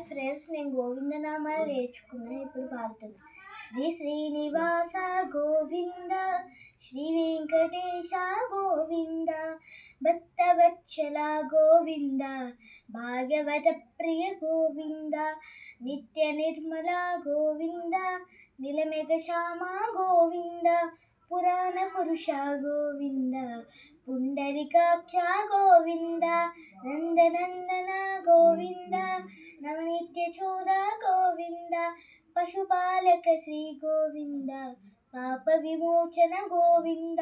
Friends, నేను గోవిందనామాలు నేర్చుకున్నా, ఇప్పుడు పాడుతున్నా. శ్రీ శ్రీనివాస గోవింద, శ్రీ వెంకటేశ గోవింద, భక్తవత్సల గోవింద, భాగవత ప్రియ గోవింద, నిత్య నిర్మల గోవింద, నిలమేఘ శ్యామ గోవింద, పురాణ పురుష గోవింద, పుండరికాక్ష గోవింద, నందనందన గోవింద, నవనిత్య చోద గోవింద, పశుపాలక శ్రీ గోవింద, పాప విమోచన గోవింద,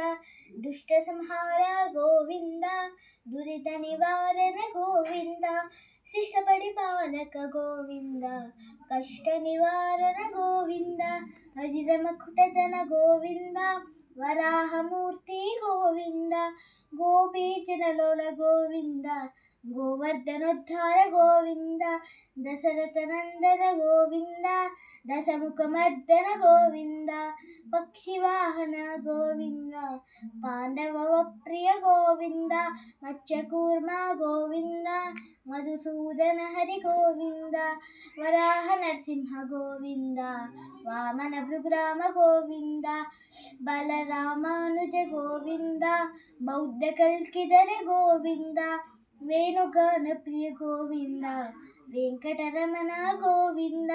దుష్ట సంహార గోవింద, దురిత నివారణ గోవింద, శిష్ట పరిపాలక గోవింద, కష్ట నివారణ గోవింద, అజిత మకుటధన గోవింద, వరాహమూర్తి గోవింద, గోపీజనలోల గోవింద, గోవర్ధనోద్ధార గోవింద, దశరథ నందన గోవింద, దశముఖమర్దన గోవింద, పక్షివాహన గోవింద, పాండవ ప్రియ గోవింద, మత్స్యకూర్మ గోవింద, మధుసూదన హరి గోవింద, వరాహ నరసింహ గోవింద, వామన భృగ్రామ గోవింద, బలరామానుజ గోవింద, బౌద్ధ కల్కిధర గోవింద, వేణుగాన ప్రియ గోవింద, వెంకటరమణ గోవింద,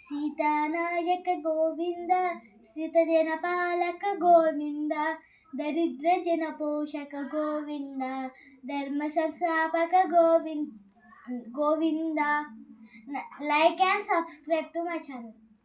సీతానాయక గోవింద, శ్రితజన పాలక గోవింద, దరిద్ర జన పోషక గోవింద, ధర్మ సంస్థాపక Govinda. Like and subscribe to my channel.